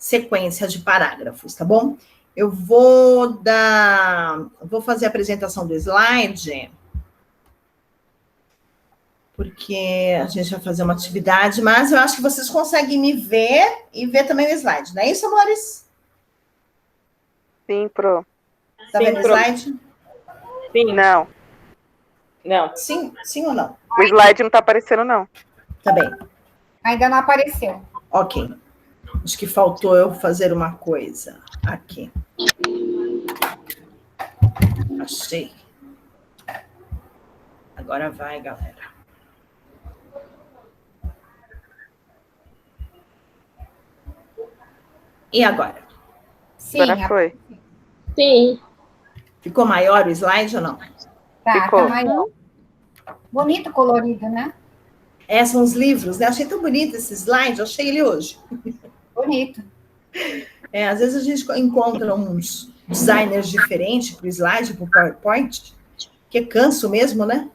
sequência de parágrafos, tá bom? Eu vou fazer a apresentação do slide, porque a gente vai fazer uma atividade, mas eu acho que vocês conseguem me ver e ver também o slide, não é isso, amores? Sim, Pro. Tá vendo o slide? Sim. Não. Não. Sim ou não? O slide não tá aparecendo, não. Tá bem. Ainda não apareceu. Ok. Acho que faltou eu fazer uma coisa aqui. Achei. Agora vai, galera. E agora? Sim. Agora foi. Sim. Ficou maior o slide ou não? Tá Ficou. maior. Bonito, colorido, né? São os livros, né? Achei tão bonito esse slide, eu achei ele hoje. Bonito. Às vezes a gente encontra uns designers diferentes para o slide, para o PowerPoint, que canso mesmo, né?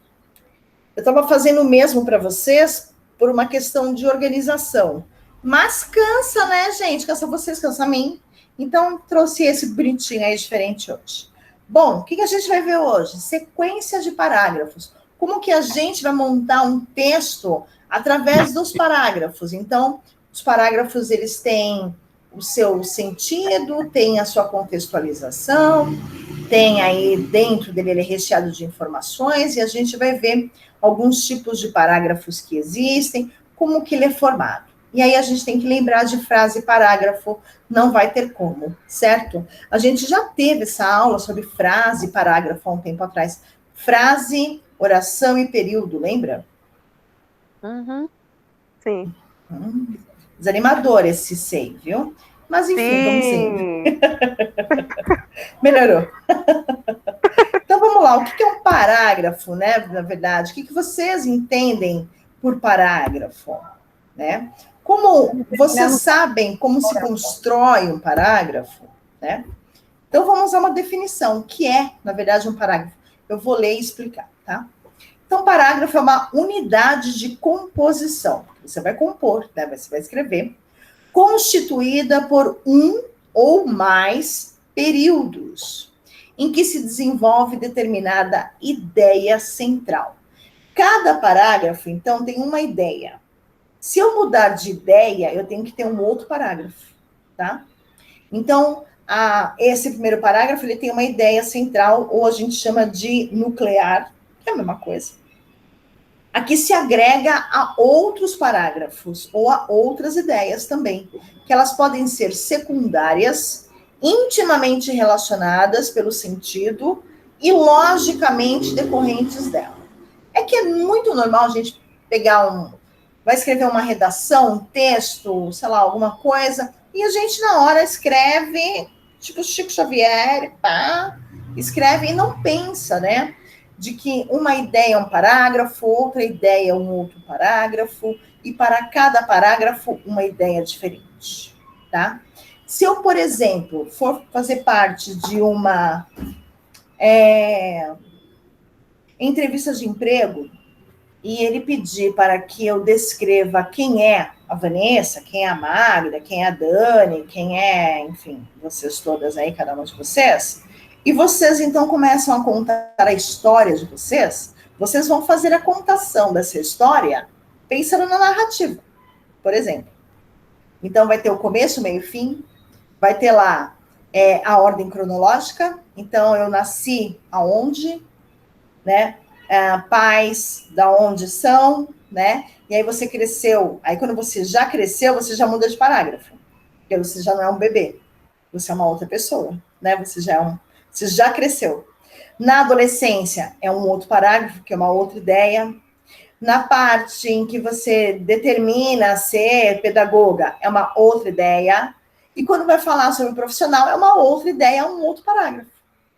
Eu estava fazendo o mesmo para vocês por uma questão de organização. Mas cansa, né, gente? Cansa vocês, cansa a mim. Então, trouxe esse bonitinho aí diferente hoje. Bom, o que a gente vai ver hoje? Sequência de parágrafos. Como que a gente vai montar um texto através dos parágrafos? Então, os parágrafos, eles têm o seu sentido, tem a sua contextualização, tem aí dentro dele, ele é recheado de informações, e a gente vai ver alguns tipos de parágrafos que existem, como que ele é formado. E aí a gente tem que lembrar de frase e parágrafo, não vai ter como, certo? A gente já teve essa aula sobre frase e parágrafo há um tempo atrás. Frase, oração e período, lembra? Uhum. Sim. Desanimador esse sei, viu? Mas enfim, Sim. vamos seguir. Melhorou. Então vamos lá, o que é um parágrafo, né? Na verdade, o que vocês entendem por parágrafo, né? Como vocês sabem como se constrói um parágrafo, né? Então vamos usar uma definição, que é, na verdade, um parágrafo. Eu vou ler e explicar, tá? Então, parágrafo é uma unidade de composição. Você vai compor, né? Você vai escrever, constituída por um ou mais períodos, em que se desenvolve determinada ideia central. Cada parágrafo, então, tem uma ideia. Se eu mudar de ideia, eu tenho que ter um outro parágrafo, tá? Então, esse primeiro parágrafo, ele tem uma ideia central, ou a gente chama de nuclear, que é a mesma coisa. Aqui se agrega a outros parágrafos, ou a outras ideias também, que elas podem ser secundárias, intimamente relacionadas pelo sentido e logicamente decorrentes dela. É que é muito normal a gente pegar vai escrever uma redação, um texto, sei lá, alguma coisa, e a gente na hora escreve, tipo Chico Xavier, pá, escreve e não pensa, né? De que uma ideia é um parágrafo, outra ideia é um outro parágrafo, e para cada parágrafo, uma ideia diferente, tá? Se eu, por exemplo, for fazer parte de uma entrevista de emprego, e ele pedir para que eu descreva quem é a Vanessa, quem é a Magda, quem é a Dani, quem é, enfim, vocês todas aí, cada uma de vocês, e vocês, então, começam a contar a história de vocês, vocês vão fazer a contação dessa história pensando na narrativa, por exemplo. Então, vai ter o começo, meio e fim, vai ter lá a ordem cronológica, então, eu nasci aonde, né? Pais, da onde são, né? E aí você cresceu. Aí quando você já cresceu, você já muda de parágrafo. Porque você já não é um bebê. Você é uma outra pessoa, né? Você já cresceu. Na adolescência, é um outro parágrafo, que é uma outra ideia. Na parte em que você determina ser pedagoga, é uma outra ideia. E quando vai falar sobre o profissional, é uma outra ideia, um outro parágrafo.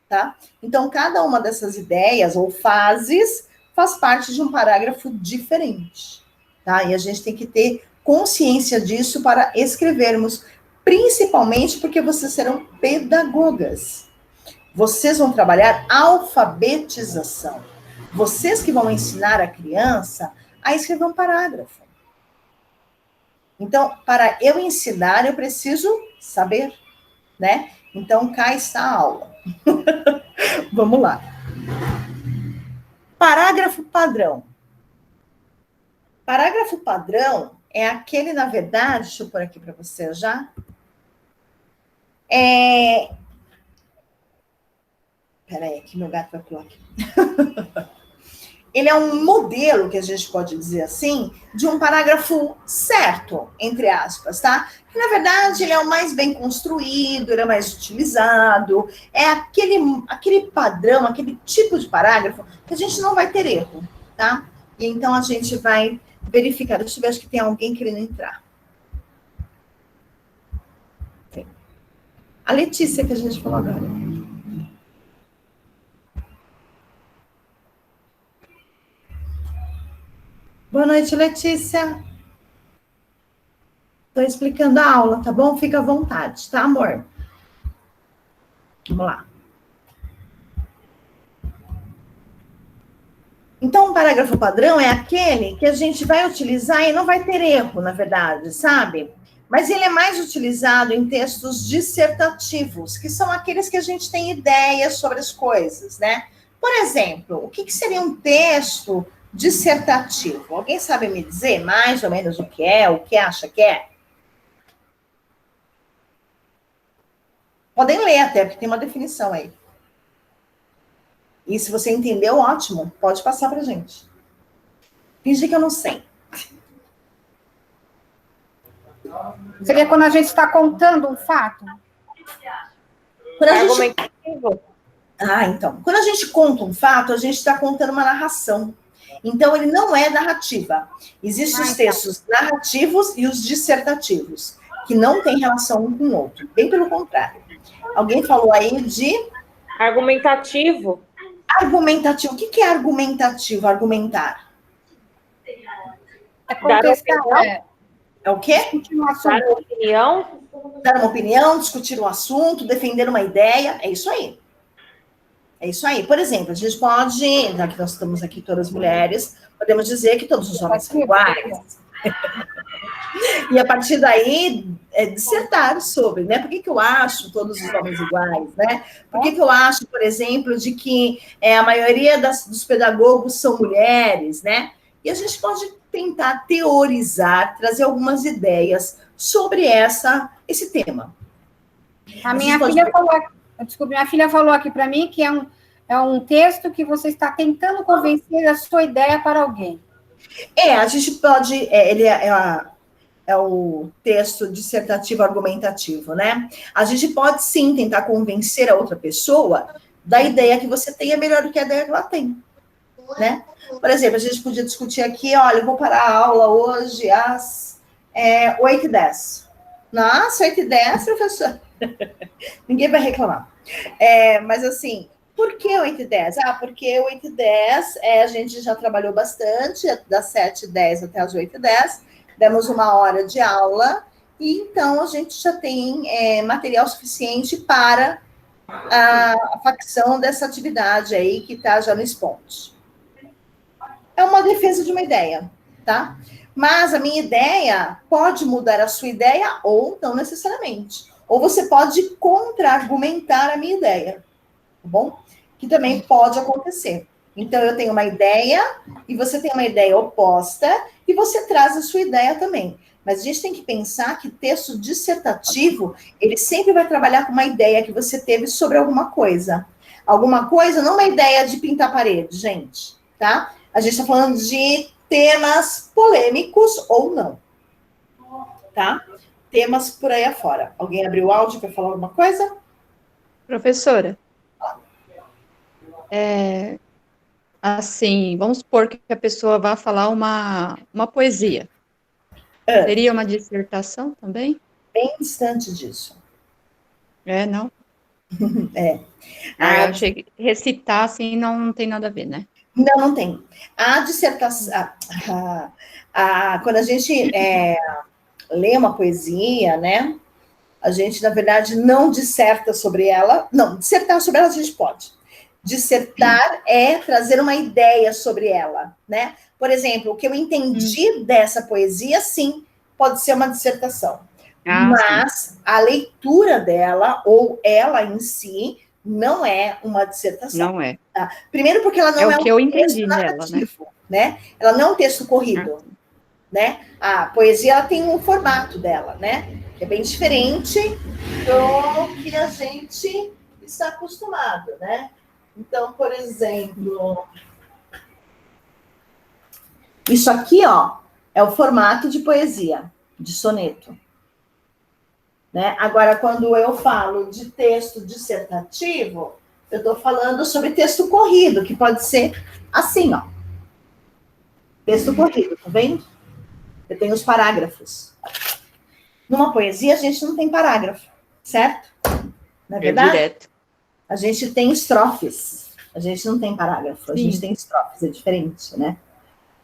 Tá? Então, cada uma dessas ideias ou fases faz parte de um parágrafo diferente. Tá? E a gente tem que ter consciência disso para escrevermos, principalmente porque vocês serão pedagogas. Vocês vão trabalhar alfabetização. Vocês que vão ensinar a criança a escrever um parágrafo. Então, para eu ensinar, eu preciso saber, né? Então, cá está a aula. Vamos lá. Parágrafo padrão. Parágrafo padrão é aquele, na verdade, deixa eu pôr aqui para você já. Peraí, que meu gato vai pular aqui. Ele é um modelo, que a gente pode dizer assim, de um parágrafo certo, entre aspas, tá? Que, na verdade, ele é o mais bem construído, ele é mais utilizado, é aquele padrão, aquele tipo de parágrafo que a gente não vai ter erro, tá? E então a gente vai verificar. Deixa eu ver, acho que tem alguém querendo entrar. Tem. A Letícia, que a gente falou agora. Boa noite, Letícia. Estou explicando a aula, tá bom? Fica à vontade, tá, amor? Vamos lá. Então, o parágrafo padrão é aquele que a gente vai utilizar e não vai ter erro, na verdade, sabe? Mas ele é mais utilizado em textos dissertativos, que são aqueles que a gente tem ideias sobre as coisas, né? Por exemplo, o que seria um texto dissertativo? Alguém sabe me dizer mais ou menos o que acha que é? Podem ler até, porque tem uma definição aí. E se você entendeu, ótimo, pode passar para a gente. Finge que eu não sei. Seria quando a gente está contando um fato? Argumentativo. Então. Quando a gente conta um fato, a gente está contando uma narração. Então, ele não é narrativa. Existem os textos narrativos e os dissertativos, que não têm relação um com o outro. Bem pelo contrário. Alguém falou aí de... Argumentativo. Argumentativo. O que é argumentativo? Argumentar. É contestar. É o quê? Dar opinião. Dar uma opinião, discutir um assunto, defender uma ideia. É isso aí. É isso aí. Por exemplo, a gente pode, já que nós estamos aqui todas mulheres, podemos dizer que todos os homens são iguais. E a partir daí, dissertar sobre, né? Por que eu acho todos os homens iguais, né? Por que eu acho, por exemplo, de que a maioria dos pedagogos são mulheres, né? E a gente pode tentar teorizar, trazer algumas ideias sobre esse tema. Minha filha falou aqui para mim que é um texto que você está tentando convencer a sua ideia para alguém. A gente pode... ele é o texto dissertativo argumentativo, né? A gente pode, sim, tentar convencer a outra pessoa da ideia que você tem é melhor do que a ideia que ela tem, né? Por exemplo, a gente podia discutir aqui, olha, eu vou parar a aula hoje às 8h10. Nossa, 8h10, professor? Ninguém vai reclamar. Mas, assim, por que 8h10? Porque 8h10 a gente já trabalhou bastante, das 7h10 até as 8h10, demos 1 hora de aula, e então a gente já tem material suficiente para a facção dessa atividade aí que está já no SPONT. É uma defesa de uma ideia, tá? Mas a minha ideia pode mudar a sua ideia ou não necessariamente. Ou você pode contra-argumentar a minha ideia, tá bom? Que também pode acontecer. Então, eu tenho uma ideia e você tem uma ideia oposta e você traz a sua ideia também. Mas a gente tem que pensar que texto dissertativo, ele sempre vai trabalhar com uma ideia que você teve sobre alguma coisa. Alguma coisa, não uma ideia de pintar parede, gente, tá? A gente está falando de temas polêmicos ou não, tá? Temas por aí afora. Alguém abriu o áudio para falar alguma coisa? Professora, assim, vamos supor que a pessoa vá falar uma poesia. Seria uma dissertação também? Bem distante disso. Não? Eu achei que recitar, assim, não tem nada a ver, né? Não tem. A dissertação... quando a gente lê uma poesia, né? A gente, na verdade, não disserta sobre ela. Não, dissertar sobre ela a gente pode. Dissertar é trazer uma ideia sobre ela, né? Por exemplo, o que eu entendi dessa poesia, sim, pode ser uma dissertação. Ah, Mas a leitura dela, ou ela em si, não é uma dissertação. não é. Tá? Primeiro porque ela não É é o que eu entendi nela, né? narrativo, né? Ela não é um texto corrido, né? A poesia, ela tem um formato dela, né? Que é bem diferente do que a gente está acostumado, né? Então, por exemplo, isso aqui, ó, é o formato de poesia, de soneto. Né? Agora, quando eu falo de texto dissertativo, eu estou falando sobre texto corrido, que pode ser assim, ó. Texto corrido, tá vendo? Eu tenho os parágrafos. Numa poesia, a gente não tem parágrafo, certo? Não é verdade? direto. A gente tem estrofes. A gente não tem parágrafo, a Sim. gente tem estrofes, é diferente, né?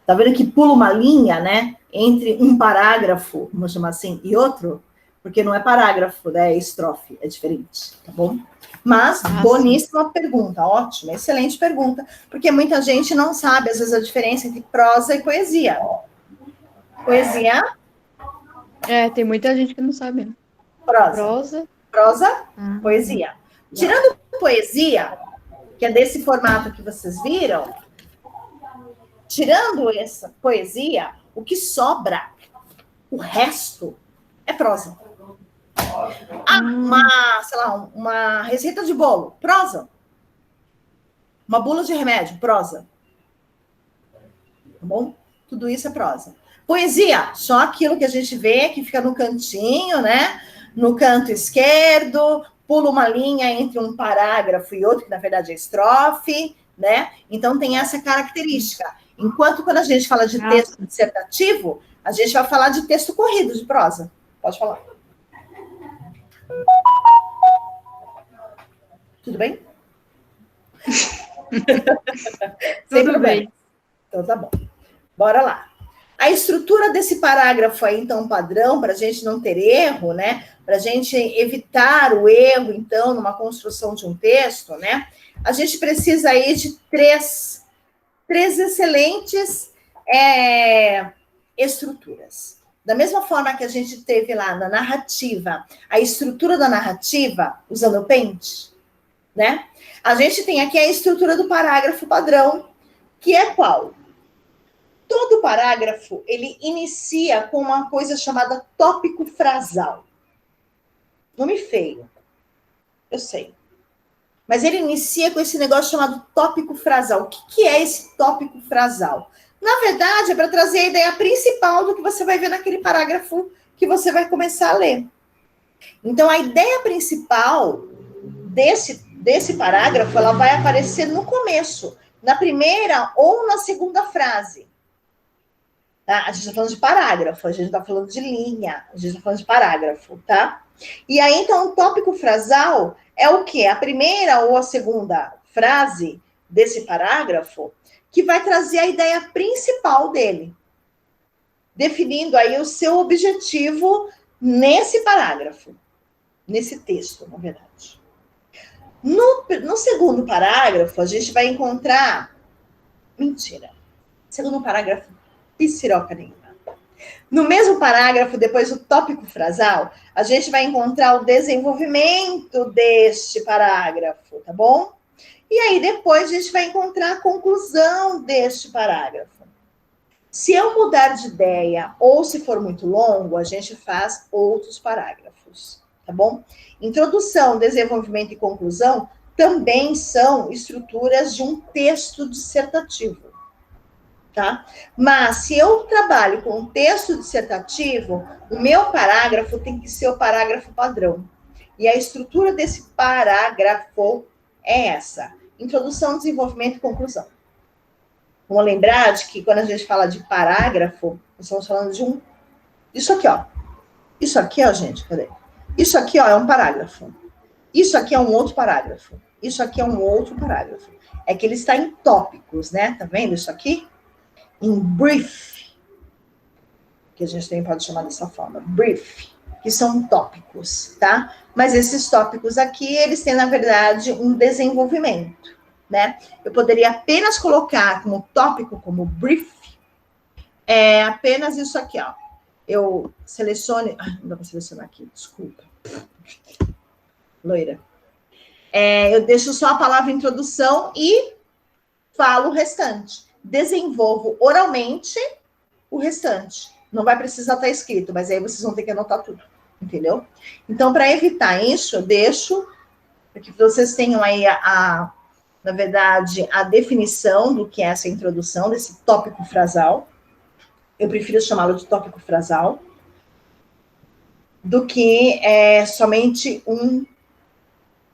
Tá vendo que pula uma linha, né? Entre um parágrafo, vamos chamar assim, e outro, porque não é parágrafo, né? É estrofe, é diferente, tá bom? Mas, boníssima pergunta, ótima, excelente pergunta, porque muita gente não sabe, às vezes, a diferença entre prosa e poesia. Poesia, Tem muita gente que não sabe. Né? prosa. Prosa, poesia. Tirando poesia, que é desse formato que vocês viram, tirando essa poesia, o que sobra, o resto, é prosa. Sei lá, uma receita de bolo, prosa. Uma bula de remédio, prosa. Tá bom? Tudo isso é prosa. Poesia, só aquilo que a gente vê, que fica no cantinho, né? No canto esquerdo, pula uma linha entre um parágrafo e outro, que na verdade é estrofe, né? Então tem essa característica. Enquanto quando a gente fala de texto dissertativo, a gente vai falar de texto corrido, de prosa. Pode falar. Tudo bem? Tudo bem. Então tá bom. Bora lá. A estrutura desse parágrafo aí, então, padrão, para a gente não ter erro, né? Para a gente evitar o erro, então, numa construção de um texto, né? A gente precisa aí de três excelentes estruturas. Da mesma forma que a gente teve lá na narrativa, a estrutura da narrativa, usando o Paint, né? A gente tem aqui a estrutura do parágrafo padrão, que é qual? Todo parágrafo, ele inicia com uma coisa chamada tópico frasal. Nome feio, eu sei. Mas ele inicia com esse negócio chamado tópico frasal. O que é esse tópico frasal? Na verdade, é para trazer a ideia principal do que você vai ver naquele parágrafo que você vai começar a ler. Então, a ideia principal desse parágrafo, ela vai aparecer no começo, na primeira ou na segunda frase. Tá? A gente está falando de parágrafo, a gente está falando de linha, a gente está falando de parágrafo, tá? E aí, então, o tópico frasal é o quê? A primeira ou a segunda frase desse parágrafo que vai trazer a ideia principal dele, definindo aí o seu objetivo nesse parágrafo, nesse texto, na verdade. No segundo parágrafo, a gente vai encontrar... Mentira. Segundo parágrafo, pisiroca nenhuma. No mesmo parágrafo, depois do tópico frasal, a gente vai encontrar o desenvolvimento deste parágrafo, tá bom? E aí, depois, a gente vai encontrar a conclusão deste parágrafo. Se eu mudar de ideia, ou se for muito longo, a gente faz outros parágrafos, tá bom? Introdução, desenvolvimento e conclusão também são estruturas de um texto dissertativo, tá? Mas, se eu trabalho com um texto dissertativo, o meu parágrafo tem que ser o parágrafo padrão. E a estrutura desse parágrafo é essa: introdução, desenvolvimento e conclusão. Vamos lembrar de que quando a gente fala de parágrafo, nós estamos falando de um... Isso aqui, ó. Isso aqui, ó, gente, cadê? Isso aqui, ó, é um parágrafo. Isso aqui é um outro parágrafo. Isso aqui é um outro parágrafo. É que ele está em tópicos, né? Tá vendo isso aqui? Em brief, que a gente também pode chamar dessa forma, brief, que são tópicos, tá? Mas esses tópicos aqui, eles têm, na verdade, um desenvolvimento, né? Eu poderia apenas colocar como tópico, como brief, apenas isso aqui, ó. eu selecione... não dá para selecionar aqui, desculpa. Loira. Eu deixo só a palavra introdução e falo o restante. Desenvolvo oralmente o restante. Não vai precisar estar escrito, mas aí vocês vão ter que anotar tudo, entendeu? Então, para evitar isso, eu deixo para que vocês tenham aí na verdade, a definição do que é essa introdução, desse tópico frasal. Eu prefiro chamá-lo de tópico frasal, do que somente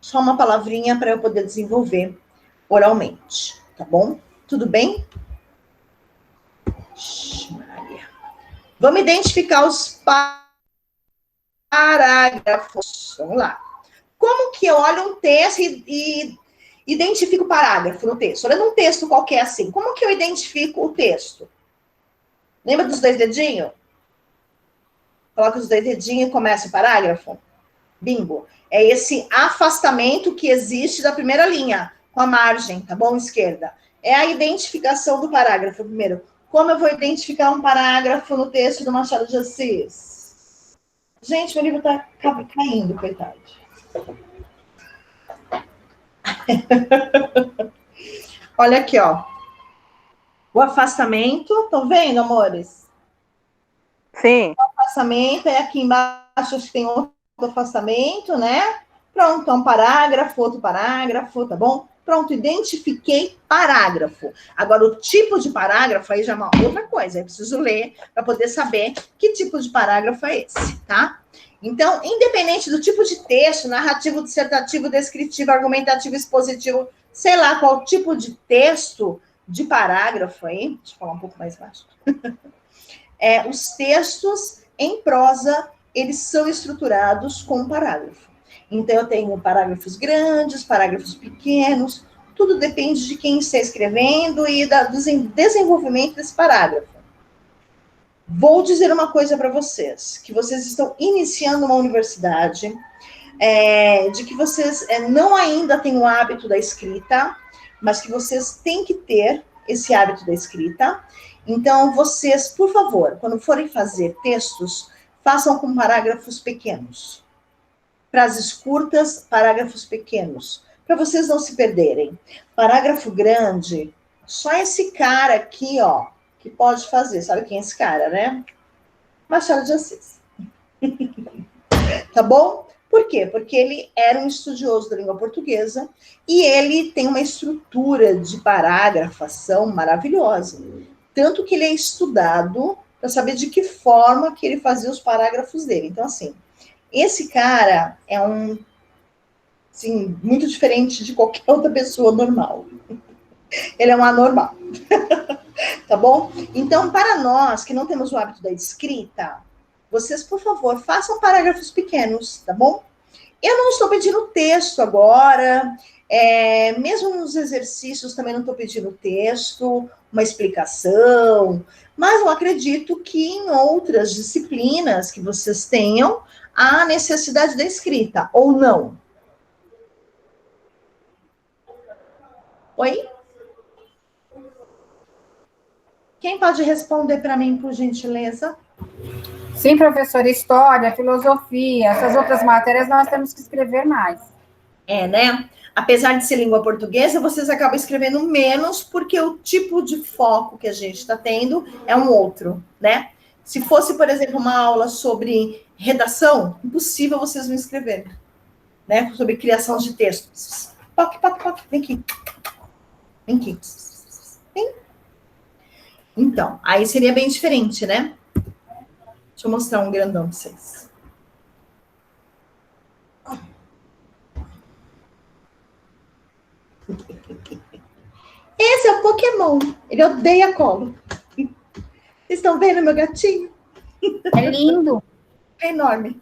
só uma palavrinha para eu poder desenvolver oralmente, tá bom? Tudo bem? Maria. Vamos identificar os parágrafos. Vamos lá. Como que eu olho um texto e identifico o parágrafo no texto? Olhando um texto qualquer assim, como que eu identifico o texto? Lembra dos 2 dedinhos? Coloca os 2 dedinhos e começa o parágrafo. Bingo. É esse afastamento que existe da primeira linha, com a margem, tá bom? Esquerda. É a identificação do parágrafo, primeiro. Como eu vou identificar um parágrafo no texto do Machado de Assis? Gente, meu livro tá caindo, coitado. Olha aqui, ó. O afastamento, estão vendo, amores? Sim. O afastamento, aqui embaixo tem outro afastamento, né? Pronto, é um parágrafo, outro parágrafo, tá bom? Pronto, identifiquei parágrafo. Agora, o tipo de parágrafo aí já é uma outra coisa. Eu preciso ler para poder saber que tipo de parágrafo é esse, tá? Então, independente do tipo de texto, narrativo, dissertativo, descritivo, argumentativo, expositivo, sei lá qual tipo de texto, de parágrafo aí, deixa eu falar um pouco mais baixo. Os textos em prosa, eles são estruturados com parágrafo. Então, eu tenho parágrafos grandes, parágrafos pequenos, tudo depende de quem está escrevendo e do desenvolvimento desse parágrafo. Vou dizer uma coisa para vocês, que vocês estão iniciando uma universidade, de que vocês não ainda têm o hábito da escrita, mas que vocês têm que ter esse hábito da escrita. Então, vocês, por favor, quando forem fazer textos, façam com parágrafos pequenos. Frases curtas, parágrafos pequenos, para vocês não se perderem. Parágrafo grande, só esse cara aqui, ó, que pode fazer. Sabe quem é esse cara, né? Machado de Assis. Tá bom? Por quê? Porque ele era um estudioso da língua portuguesa e ele tem uma estrutura de parágrafação maravilhosa. Tanto que ele é estudado para saber de que forma que ele fazia os parágrafos dele. Então, assim, esse cara é assim, muito diferente de qualquer outra pessoa normal. Ele é um anormal. Tá bom? Então, para nós que não temos o hábito da escrita, vocês, por favor, façam parágrafos pequenos, tá bom? Eu não estou pedindo texto agora, mesmo nos exercícios também não estou pedindo texto, uma explicação, mas eu acredito que em outras disciplinas que vocês tenham a necessidade da escrita, ou não. Oi? Quem pode responder para mim, por gentileza? Sim, professora, história, filosofia, essas outras matérias nós temos que escrever mais. Né? Apesar de ser língua portuguesa, vocês acabam escrevendo menos porque o tipo de foco que a gente está tendo é um outro, né? Se fosse, por exemplo, uma aula sobre redação, impossível vocês não escreverem, né? Sobre criação de textos. Poc, poc, poc, vem aqui. Vem aqui. Vem. Então, aí seria bem diferente, né? Deixa eu mostrar um grandão para vocês. Esse é o Pokémon. Ele odeia colo. Vocês estão vendo meu gatinho? É lindo. É enorme.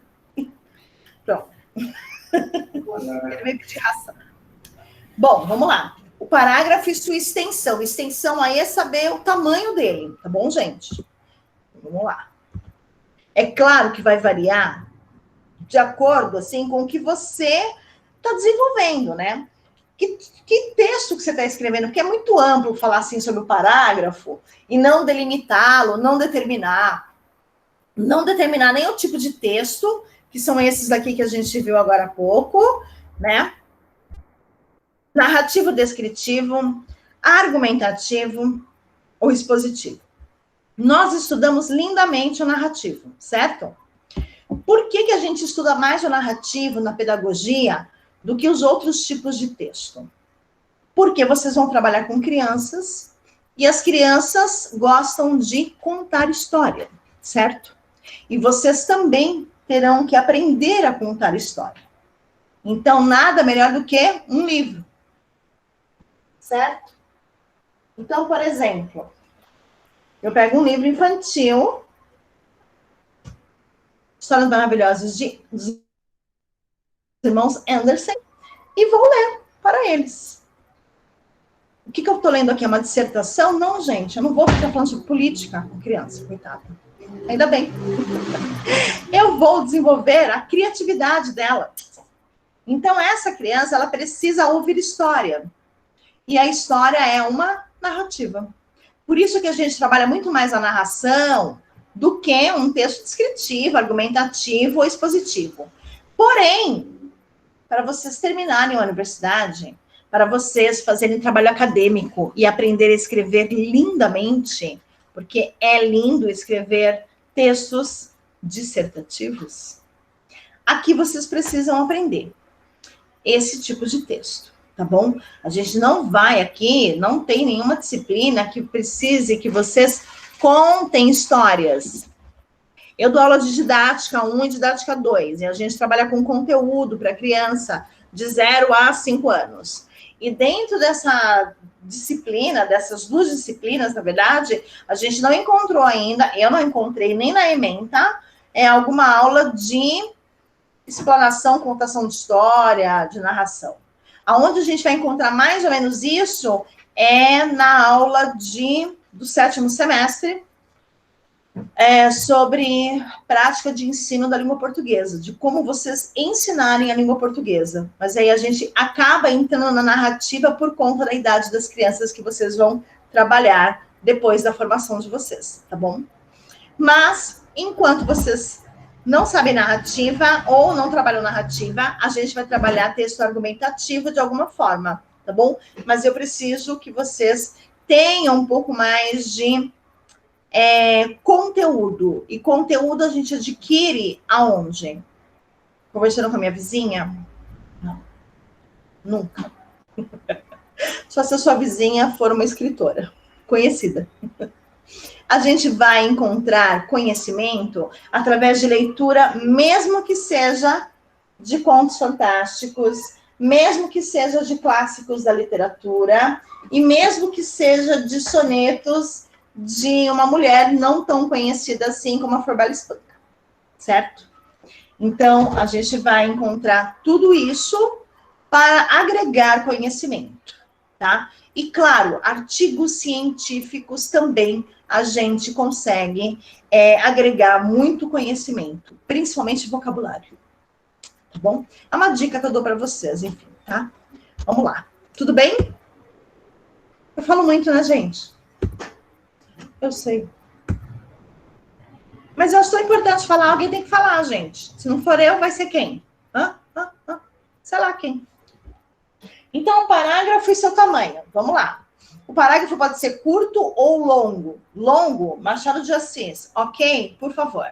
Pronto. Ele veio pedir ração. Bom, vamos lá. O parágrafo e sua extensão. Extensão aí é saber o tamanho dele, tá bom, gente? Vamos lá. É claro que vai variar de acordo, assim, com o que você está desenvolvendo, né? Que texto que você está escrevendo? Porque é muito amplo falar assim sobre o parágrafo e não delimitá-lo, não determinar. não determinar nem o tipo de texto, que são esses aqui que a gente viu agora há pouco, né? Narrativo descritivo, argumentativo ou expositivo. Nós estudamos lindamente o narrativo, certo? Por que a gente estuda mais o narrativo na pedagogia do que os outros tipos de texto? Porque vocês vão trabalhar com crianças e as crianças gostam de contar história, certo? E vocês também terão que aprender a contar história. Então, nada melhor do que um livro, certo? Então, por exemplo, eu pego um livro infantil, Histórias Maravilhosas dos Irmãos Andersen, e vou ler para eles. O que eu estou lendo aqui? É uma dissertação? Não, gente, eu não vou ficar falando sobre política com criança, coitada. Ainda bem. Eu vou desenvolver a criatividade dela. Então, essa criança, ela precisa ouvir história. E a história é uma narrativa. Por isso que a gente trabalha muito mais a narração do que um texto descritivo, argumentativo ou expositivo. Porém, para vocês terminarem a universidade, para vocês fazerem trabalho acadêmico e aprender a escrever lindamente, porque é lindo escrever textos dissertativos, aqui vocês precisam aprender esse tipo de texto, tá bom? A gente não vai aqui, não tem nenhuma disciplina que precise que vocês contem histórias. Eu dou aula de didática 1 e didática 2, e a gente trabalha com conteúdo para criança de 0 a 5 anos. E dentro dessa disciplina, dessas duas disciplinas, na verdade, a gente não encontrou ainda, eu não encontrei nem na EMEN, tá? Alguma aula de explanação, contação de história, de narração. Aonde a gente vai encontrar mais ou menos isso é na aula do 7º semestre, sobre prática de ensino da língua portuguesa, de como vocês ensinarem a língua portuguesa. Mas aí a gente acaba entrando na narrativa por conta da idade das crianças que vocês vão trabalhar depois da formação de vocês, tá bom? Mas, enquanto vocês não sabem narrativa ou não trabalham narrativa, a gente vai trabalhar texto argumentativo de alguma forma, tá bom? Mas eu preciso que vocês tenham um pouco mais de conteúdo. E conteúdo a gente adquire aonde? Conversando com a minha vizinha? Não. Nunca. Só se a sua vizinha for uma escritora conhecida. A gente vai encontrar conhecimento através de leitura, mesmo que seja de contos fantásticos, mesmo que seja de clássicos da literatura, e mesmo que seja de sonetos de uma mulher não tão conhecida assim como a Flor Espanca, certo? Então, a gente vai encontrar tudo isso para agregar conhecimento, tá? E, claro, artigos científicos também a gente consegue agregar muito conhecimento, principalmente vocabulário, tá bom? É uma dica que eu dou para vocês, enfim, tá? Vamos lá. Tudo bem? Eu falo muito, né, gente? Eu sei. Mas eu acho tão importante falar, alguém tem que falar, gente. Se não for eu, vai ser quem? Sei lá quem. Então, o parágrafo e seu tamanho. Vamos lá. O parágrafo pode ser curto ou longo. Longo, Machado de Assis. Ok? Por favor.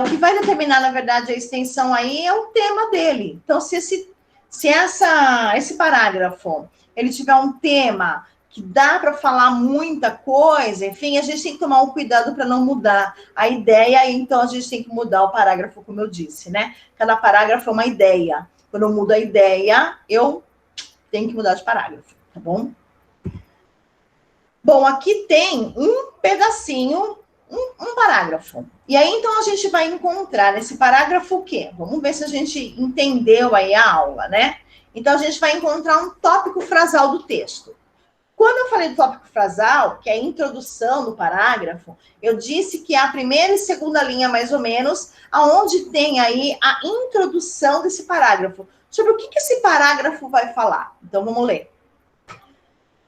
O que vai determinar, na verdade, a extensão aí é o tema dele. Então, se esse parágrafo ele tiver um tema que dá para falar muita coisa, enfim, a gente tem que tomar um cuidado para não mudar a ideia, então a gente tem que mudar o parágrafo, como eu disse, né? Cada parágrafo é uma ideia. Quando eu mudo a ideia, eu tenho que mudar de parágrafo, tá bom? Bom, aqui tem um pedacinho, um parágrafo. E aí, então, a gente vai encontrar nesse parágrafo o quê? Vamos ver se a gente entendeu aí a aula, né? Então, a gente vai encontrar um tópico frasal do texto. Quando eu falei do tópico frasal, que é a introdução do parágrafo, eu disse que é a primeira e segunda linha, mais ou menos, aonde tem aí a introdução desse parágrafo. Sobre o que esse parágrafo vai falar. Então, vamos ler.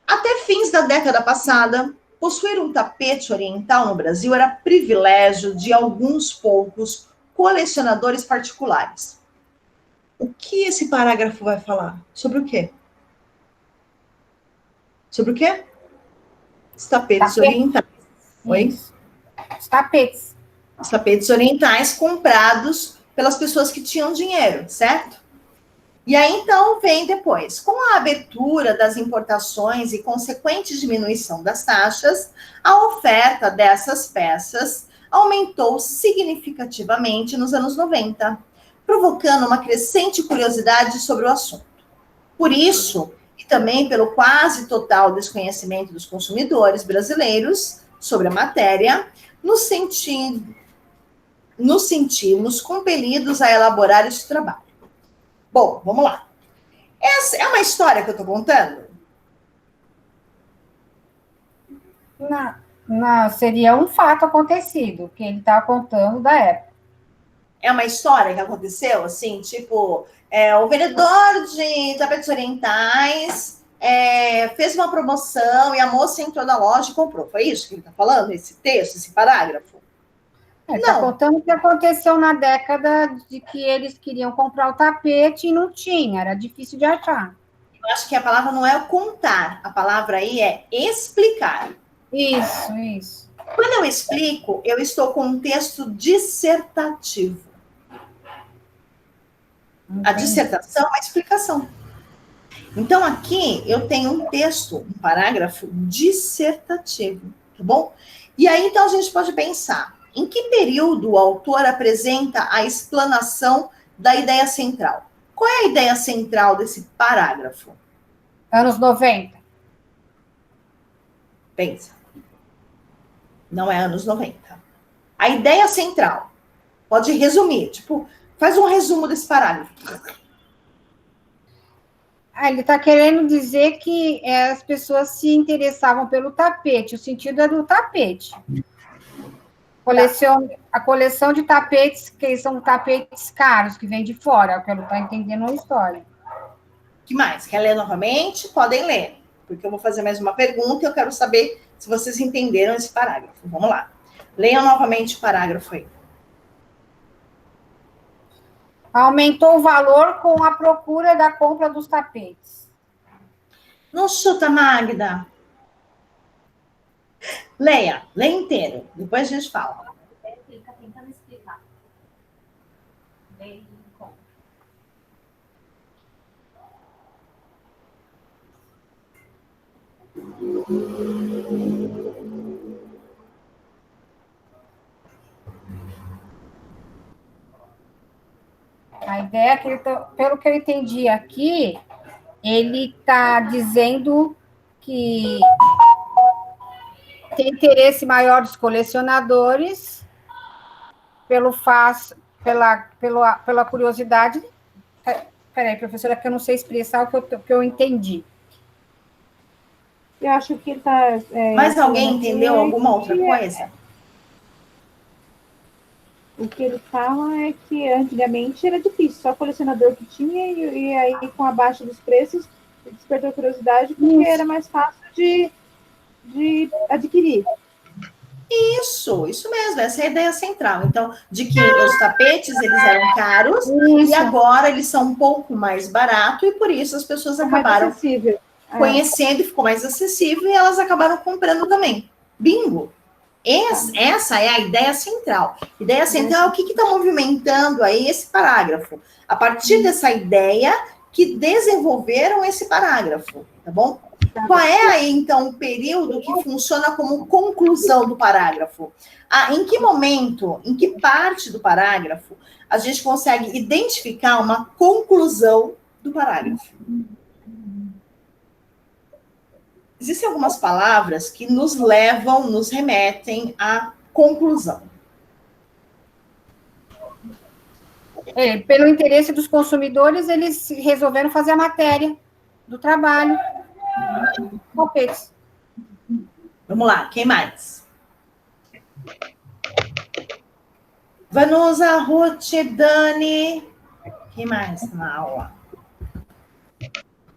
Até fins da década passada, possuir um tapete oriental no Brasil era privilégio de alguns poucos colecionadores particulares. O que esse parágrafo vai falar? Sobre o quê? Sobre o quê? Os tapetes orientais. Oi? Os tapetes. Os tapetes orientais comprados pelas pessoas que tinham dinheiro, certo? E aí, então, vem depois. Com a abertura das importações e consequente diminuição das taxas, a oferta dessas peças aumentou significativamente nos anos 90, provocando uma crescente curiosidade sobre o assunto. Por isso, e também pelo quase total desconhecimento dos consumidores brasileiros sobre a matéria, nos sentimos compelidos a elaborar esse trabalho. Bom, vamos lá. Essa é uma história que eu estou contando? Não, seria um fato acontecido, que ele está contando da época. É uma história que aconteceu, assim, tipo, o vendedor de tapetes orientais fez uma promoção e a moça entrou na loja e comprou. Foi isso que ele está falando, esse texto, esse parágrafo? Ele está contando o que aconteceu na década de que eles queriam comprar o tapete e não tinha, era difícil de achar. Eu acho que a palavra não é contar, a palavra aí é explicar. Isso. Quando eu explico, eu estou com um texto dissertativo. A dissertação é uma explicação. Então, aqui eu tenho um texto, um parágrafo dissertativo, tá bom? E aí, então, a gente pode pensar, em que período o autor apresenta a explanação da ideia central? Qual é a ideia central desse parágrafo? Anos 90. Pensa. Não é anos 90. A ideia central. Pode resumir, tipo, faz um resumo desse parágrafo. Ele está querendo dizer que as pessoas se interessavam pelo tapete, o sentido é do tapete. A coleção de tapetes, que são tapetes caros, que vêm de fora, é o que ele está entendendo a história. O que mais? Quer ler novamente? Podem ler, porque eu vou fazer mais uma pergunta e eu quero saber se vocês entenderam esse parágrafo. Vamos lá. Leiam novamente o parágrafo aí. Aumentou o valor com a procura da compra dos tapetes. Não chuta, Magda. Leia inteiro. Depois a gente fala. Ele está tentando explicar. A ideia é que, pelo que eu entendi aqui, ele está dizendo que tem interesse maior dos colecionadores pela curiosidade. Peraí, professora, que eu não sei expressar o que eu entendi. Eu acho que ele está... Mas alguém entendeu alguma outra coisa? O que ele fala é que antigamente era difícil, só colecionador que tinha, e aí com a baixa dos preços despertou curiosidade, porque era mais fácil de adquirir. Isso mesmo, essa é a ideia central. Então, de que os tapetes, eles eram caros, e agora eles são um pouco mais baratos, e por isso as pessoas acabaram conhecendo, e ficou mais acessível, e elas acabaram comprando também. Bingo! Essa é a ideia central. Ideia central é o que está movimentando aí esse parágrafo. A partir dessa ideia que desenvolveram esse parágrafo, tá bom? Qual é aí, então, o período que funciona como conclusão do parágrafo? Em que momento, em que parte do parágrafo, a gente consegue identificar uma conclusão do parágrafo? Existem algumas palavras que nos remetem à conclusão. Pelo interesse dos consumidores, eles resolveram fazer a matéria do trabalho. Tapetes. Vamos lá, quem mais? Vanusa, Ruth, Dani. Quem mais na aula?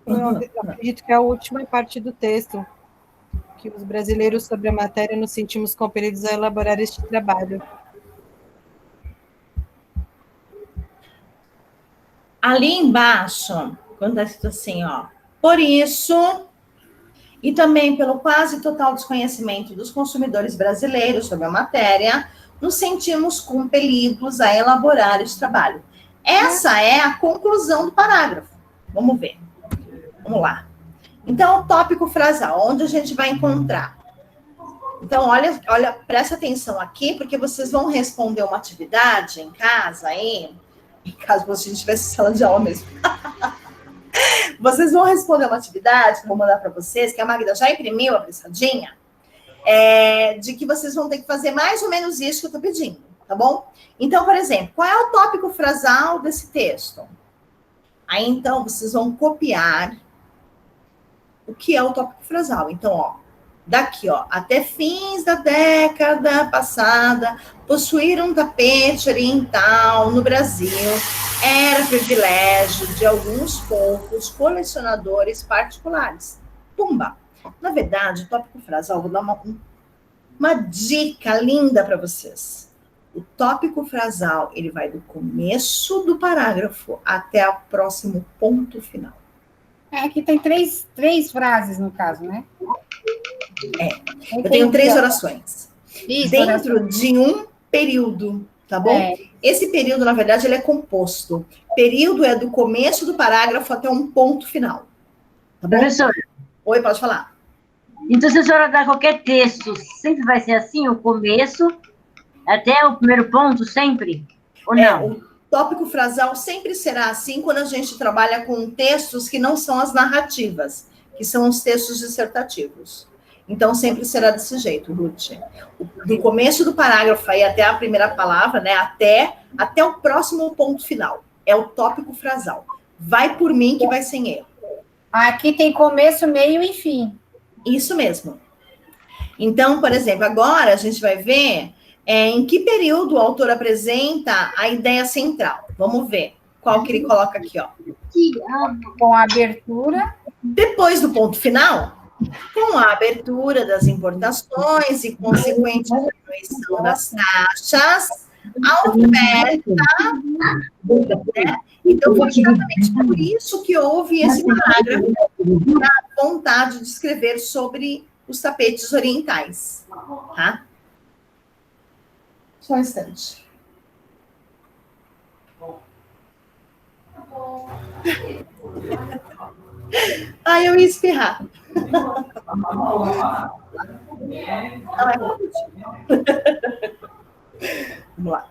Eu acredito que é a última parte do texto. que os brasileiros sobre a matéria nos sentimos compelidos a elaborar este trabalho. Ali embaixo, quando está escrito assim, ó, por isso, e também pelo quase total desconhecimento dos consumidores brasileiros sobre a matéria, nos sentimos compelidos a elaborar este trabalho. Essa é a conclusão do parágrafo. Vamos ver. Vamos lá. Então, o tópico frasal, onde a gente vai encontrar? Então, olha, presta atenção aqui, porque vocês vão responder uma atividade em casa aí, em caso você estivesse em sala de aula mesmo. Vocês vão responder uma atividade que eu vou mandar para vocês, que a Magda já imprimiu, apressadinha, de que vocês vão ter que fazer mais ou menos isso que eu estou pedindo, tá bom? Então, por exemplo, qual é o tópico frasal desse texto? Aí, então, vocês vão copiar o que é o tópico frasal. Então, ó, daqui, ó, até fins da década passada, possuir um tapete oriental no Brasil era privilégio de alguns poucos colecionadores particulares. Pumba! Na verdade, o tópico frasal, vou dar uma dica linda para vocês. O tópico frasal, ele vai do começo do parágrafo até o próximo ponto final. Aqui tem três frases, no caso, né? Eu tenho 3 orações. Isso, dentro de um período, tá bom? Esse período, na verdade, ele é composto. Período é do começo do parágrafo até um ponto final. Tá bom? Professora. Oi, pode falar. Então, se a senhora dar qualquer texto, sempre vai ser assim, o começo, até o primeiro ponto, sempre? Ou não? O tópico frasal sempre será assim quando a gente trabalha com textos que não são as narrativas, que são os textos dissertativos. Então, sempre será desse jeito, Ruth. Do começo do parágrafo aí até a primeira palavra, né? Até o próximo ponto final. É o tópico frasal. Vai por mim que vai sem erro. Aqui tem começo, meio e fim. Isso mesmo. Então, por exemplo, agora a gente vai ver em que período o autor apresenta a ideia central. Vamos ver qual que ele coloca aqui, ó. Com a abertura. Depois do ponto final, com a abertura das importações e consequente diminuição das taxas, a oferta, né? Então, foi exatamente por isso que houve esse parágrafo da vontade de escrever sobre os tapetes orientais, tá? Só um instante. Ai, eu ia espirrar. Vamos lá.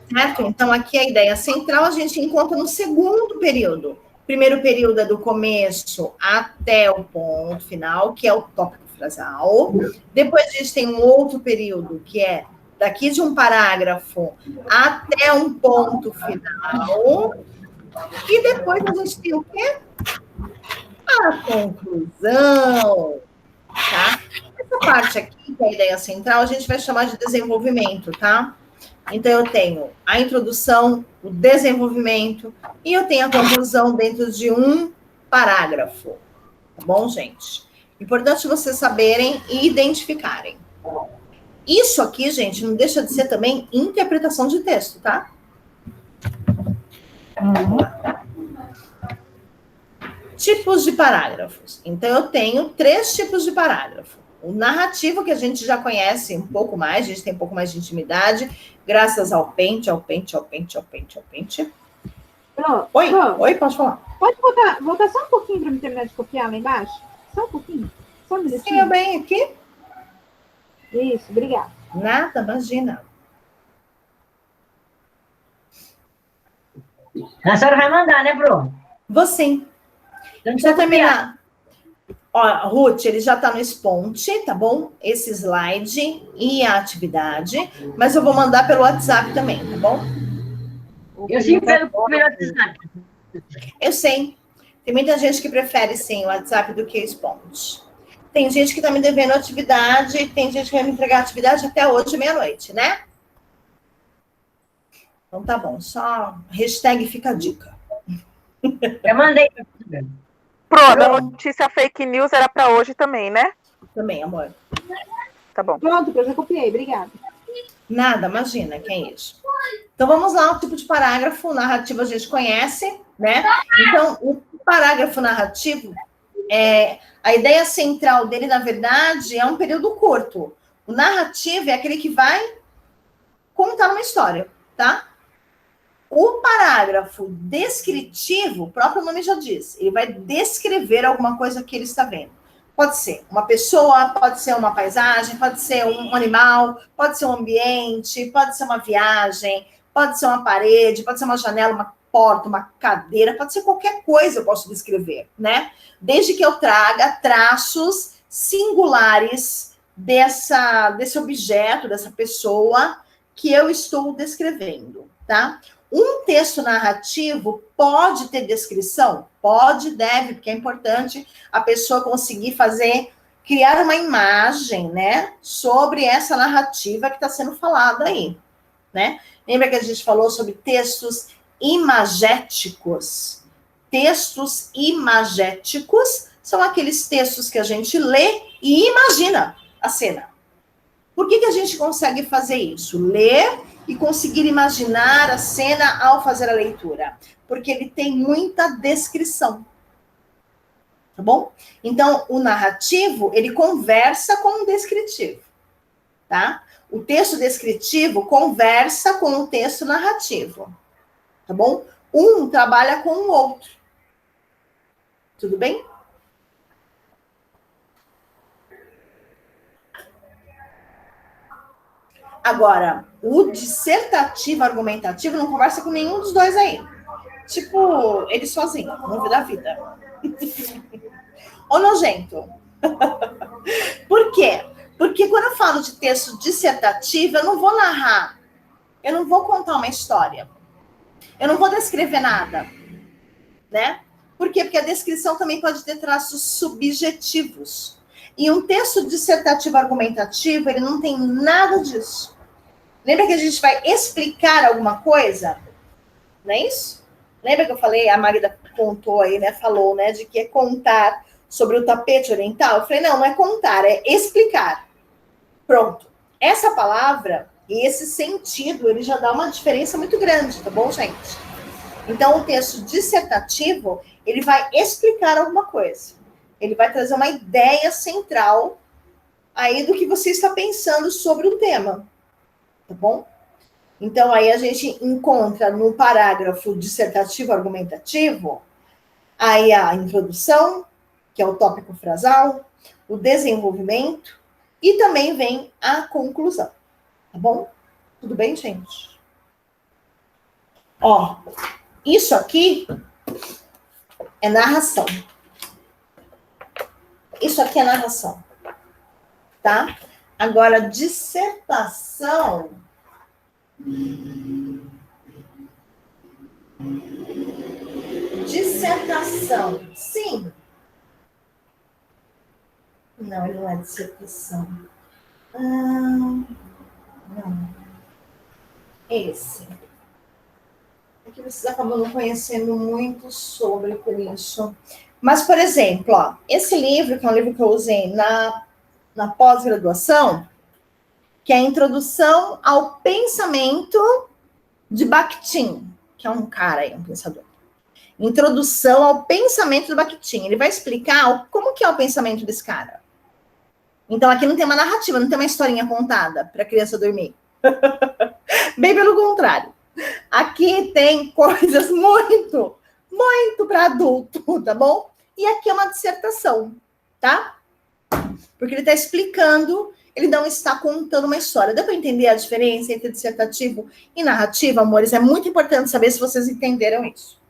Certo? Então, aqui a ideia central a gente encontra no segundo período. Primeiro período é do começo até o ponto final, que é o tópico frasal. Depois a gente tem um outro período, que é daqui de um parágrafo até um ponto final. E depois a gente tem o quê? A conclusão. Tá? Essa parte aqui, que é a ideia central, a gente vai chamar de desenvolvimento, tá? Então, eu tenho a introdução, o desenvolvimento, e eu tenho a conclusão dentro de um parágrafo. Tá bom, gente? Importante vocês saberem e identificarem. Isso aqui, gente, não deixa de ser também interpretação de texto, tá? Tipos de parágrafos. Então, eu tenho 3 tipos de parágrafo. O narrativo, que a gente já conhece um pouco mais, a gente tem um pouco mais de intimidade, graças ao pente. Oi, pode falar. Pode voltar só um pouquinho para me terminar de copiar lá embaixo? Só um pouquinho? Só um minutinho? Sim, eu bem aqui. Isso, obrigada. Nada, imagina. A senhora vai mandar, né, Bruno? Vou sim. Deixa eu terminar. Ó, Ruth, ele já está no Sponte, tá bom? Esse slide e a atividade. Mas eu vou mandar pelo WhatsApp também, tá bom? Eu sim pelo WhatsApp. Eu sei. Tem muita gente que prefere, sim, o WhatsApp do que o Sponte. Tem gente que está me devendo atividade, tem gente que vai me entregar a atividade até hoje, meia-noite, né? Então tá bom, só hashtag fica a dica. Eu mandei. Pronto, a notícia fake news era para hoje também, né? Também, amor. Tá bom. Pronto, eu já copiei, obrigada. Nada, imagina, que é isso. Então, vamos lá, o tipo de parágrafo narrativo a gente conhece, né? Então, o parágrafo narrativo, a ideia central dele, na verdade, é um período curto. O narrativo é aquele que vai contar uma história, tá? O parágrafo descritivo, o próprio nome já diz, ele vai descrever alguma coisa que ele está vendo. Pode ser uma pessoa, pode ser uma paisagem, pode ser um animal, pode ser um ambiente, pode ser uma viagem, pode ser uma parede, pode ser uma janela, uma porta, uma cadeira, pode ser qualquer coisa eu posso descrever, né? Desde que eu traga traços singulares desse objeto, dessa pessoa que eu estou descrevendo, tá? Um texto narrativo pode ter descrição? Pode, deve, porque é importante a pessoa conseguir criar uma imagem, né, sobre essa narrativa que está sendo falada aí, né? Lembra que a gente falou sobre textos imagéticos? Textos imagéticos são aqueles textos que a gente lê e imagina a cena. Por que a gente consegue fazer isso? Ler e conseguir imaginar a cena ao fazer a leitura. Porque ele tem muita descrição. Tá bom? Então, o narrativo, ele conversa com o descritivo. Tá? O texto descritivo conversa com o texto narrativo. Tá bom? Um trabalha com o outro. Tudo bem? Agora, o dissertativo argumentativo não conversa com nenhum dos dois aí. Tipo, ele sozinho, não vira a vida. Ô, nojento. Por quê? Porque quando eu falo de texto dissertativo, eu não vou narrar. Eu não vou contar uma história. Eu não vou descrever nada. Né? Por quê? Porque a descrição também pode ter traços subjetivos. E um texto dissertativo argumentativo, ele não tem nada disso. Lembra que a gente vai explicar alguma coisa? Não é isso? Lembra que eu falei, a Magda contou aí, né? Falou, né? De que é contar sobre o tapete oriental. Eu falei, não é contar, é explicar. Pronto. Essa palavra e esse sentido, ele já dá uma diferença muito grande, tá bom, gente? Então, o texto dissertativo, ele vai explicar alguma coisa. Ele vai trazer uma ideia central aí do que você está pensando sobre o tema. Tá bom? Então, aí a gente encontra no parágrafo dissertativo argumentativo aí a introdução, que é o tópico frasal, o desenvolvimento e também vem a conclusão. Tá bom? Tudo bem, gente? Ó, isso aqui é narração. Isso aqui é narração. Tá? Agora, dissertação. Dissertação. Sim. Não, ele não é dissertação. Não. Esse. É que vocês acabam não conhecendo muito sobre por isso. Mas, por exemplo, ó, esse livro, que é um livro que eu usei na pós-graduação, que é a Introdução ao Pensamento de Bakhtin, que é um cara aí, um pensador. Introdução ao Pensamento de Bakhtin. Ele vai explicar como que é o pensamento desse cara. Então, aqui não tem uma narrativa, não tem uma historinha contada para a criança dormir. Bem pelo contrário. Aqui tem coisas muito para adulto, tá bom? E aqui é uma dissertação, tá? Porque ele está explicando, ele não está contando uma história. Deu para entender a diferença entre dissertativo e narrativo, amores? É muito importante saber se vocês entenderam isso.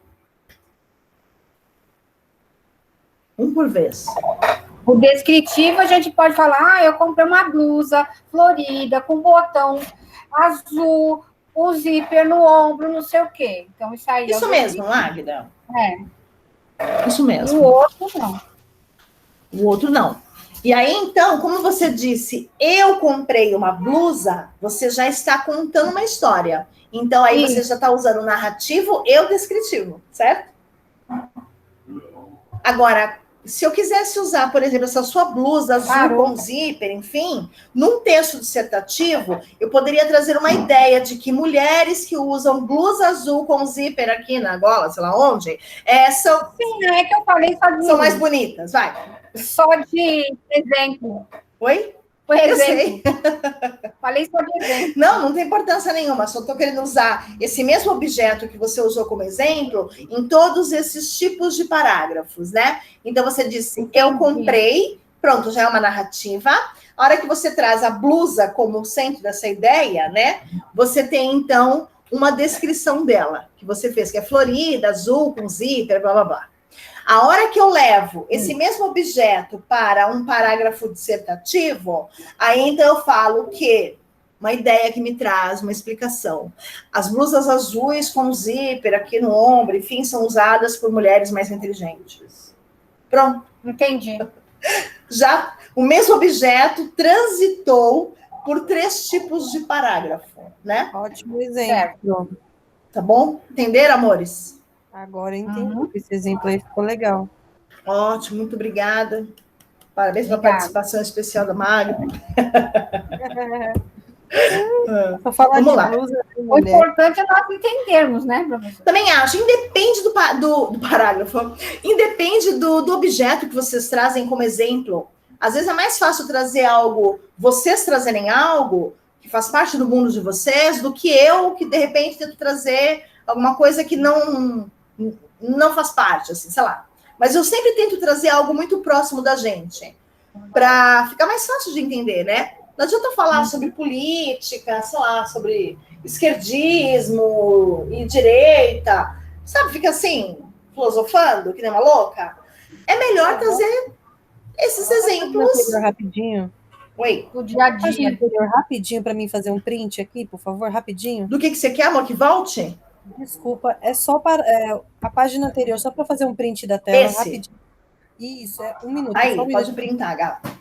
Um por vez. O descritivo, a gente pode falar, eu comprei uma blusa florida, com botão azul, o zíper no ombro, não sei o quê. Então, isso aí... Isso mesmo, Magda. Isso mesmo. O outro, não. O outro, não. E aí, então, como você disse, eu comprei uma blusa, você já está contando uma história. Então, aí você já está usando o narrativo e o descritivo, certo? Agora, se eu quisesse usar, por exemplo, essa sua blusa azul com zíper, enfim, num texto dissertativo, eu poderia trazer uma ideia de que mulheres que usam blusa azul com zíper aqui na gola, sei lá onde, são... Sim, é que eu falei só de... São mais bonitas, vai. Só de exemplo. Oi? Por Eu exemplo. sei. Falei só de exemplo. Não tem importância nenhuma, só estou querendo usar esse mesmo objeto que você usou como exemplo em todos esses tipos de parágrafos, né? Então, você disse, eu comprei, pronto, já é uma narrativa. A hora que você traz a blusa como centro dessa ideia, né? Você tem, então, uma descrição dela, que você fez, que é florida, azul, com zíper, blá, blá, blá. A hora que eu levo esse mesmo objeto para um parágrafo dissertativo, aí então eu falo que uma ideia que me traz uma explicação. As blusas azuis com zíper aqui no ombro, enfim, são usadas por mulheres mais inteligentes. Pronto. Entendi. Já o mesmo objeto transitou por 3 tipos de parágrafo, né? Ótimo exemplo. Tá bom? Entenderam, amores? Agora eu entendi. Esse exemplo aí ficou legal. Ótimo, muito obrigada. Parabéns pela participação especial da Magda. Vou falar Vamos de lá. blusa. O importante é nós entendermos, né, professor? Também acho, independe do parágrafo, independe do objeto que vocês trazem como exemplo. Às vezes é mais fácil trazer algo, vocês trazerem algo que faz parte do mundo de vocês, do que eu, que de repente tento trazer alguma coisa que não faz parte, assim, sei lá. Mas eu sempre tento trazer algo muito próximo da gente, para ficar mais fácil de entender, né? Não adianta falar sobre política, sei lá, sobre esquerdismo e direita, sabe? Fica assim, filosofando, que nem uma louca. É melhor trazer esses exemplos. Rapidinho. Oi. Do dia a Faz um dia. anterior rapidinho para mim fazer um print aqui, por favor, rapidinho. Do que você quer, amor, que volte? Desculpa, é só para a página anterior, só para fazer um print da tela Esse? rapidinho. Isso, é 1 minuto. Aí, só 1 pode minuto. printar, gata.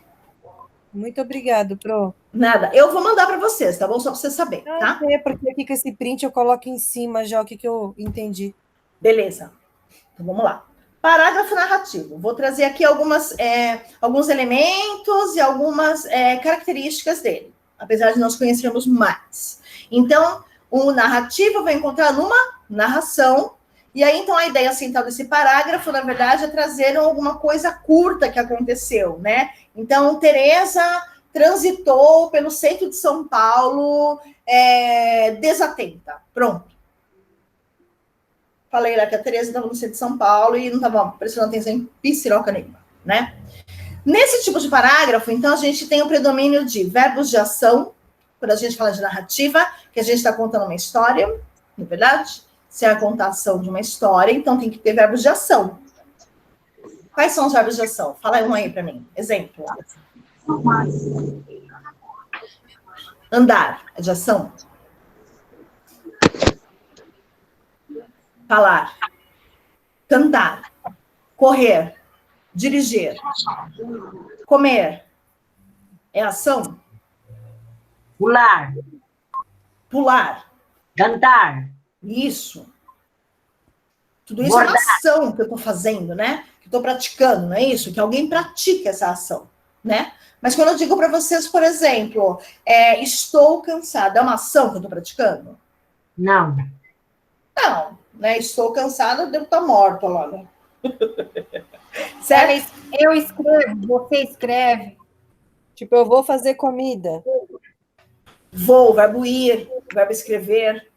Muito obrigado, Pro. Nada, eu vou mandar para vocês, tá bom? Só para você saber, tá? É, porque aqui com esse print eu coloco em cima já o que eu entendi. Beleza. Então, vamos lá. Parágrafo narrativo. Vou trazer aqui alguns elementos e algumas características dele, apesar de nós conhecermos mais. Então, o narrativo vai encontrar numa narração, e aí, então, a ideia central desse parágrafo, na verdade, é trazer alguma coisa curta que aconteceu, né? Então, Tereza transitou pelo centro de São Paulo desatenta. Pronto. Falei lá que a Tereza estava no centro de São Paulo e não estava prestando atenção em piciroca nenhuma, né? Nesse tipo de parágrafo, então, a gente tem o predomínio de verbos de ação, quando a gente fala de narrativa, que a gente está contando uma história, não é verdade? Se é a contação de uma história, então tem que ter verbos de ação. Quais são os verbos de ação? Fala um aí para mim. Exemplo. Andar é de ação. Falar. Cantar. Correr. Dirigir. Comer. É ação? Pular, Pular. cantar, Isso. Tudo isso é uma ação que eu estou fazendo, né? Que eu estou praticando, não é isso? Que alguém pratica essa ação, né? Mas quando eu digo para vocês, por exemplo, estou cansada, é uma ação que eu estou praticando? não. Não, né? Estou cansada, eu devo estar morta lá, né? Certo? Eu escrevo, você escreve. Tipo, eu vou fazer comida. Vou, verbo ir, verbo escrever.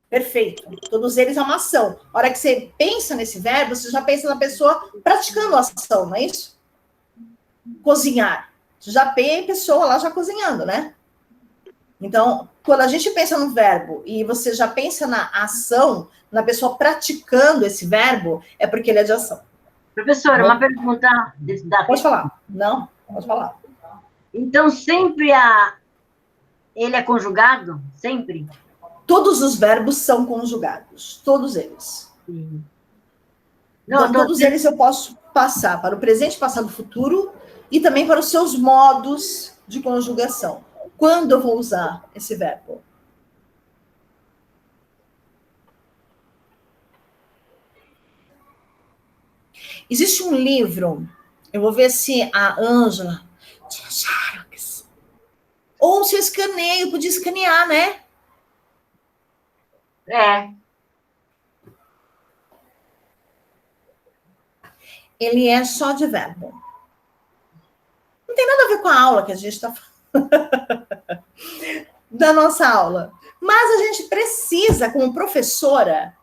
Perfeito. Todos eles é uma ação. A hora que você pensa nesse verbo, você já pensa na pessoa praticando a ação, não é isso? Cozinhar. Você já pensa a pessoa lá já cozinhando, né? Então, quando a gente pensa no verbo e você já pensa na ação, na pessoa praticando esse verbo, é porque ele é de ação. Professora, uma pergunta. Pode falar. Não? Pode falar. Então, sempre ele é conjugado? Sempre? Todos os verbos são conjugados. Todos eles. Sim. Então, todos eles eu posso passar para o presente, passado, futuro e também para os seus modos de conjugação. Quando eu vou usar esse verbo? Existe um livro, eu vou ver se a Ângela tinha xerox. Ou se eu escaneio, podia escanear, né? É. Ele é só de verbo. Não tem nada a ver com a aula que a gente está falando. Da nossa aula. Mas a gente precisa, como professora,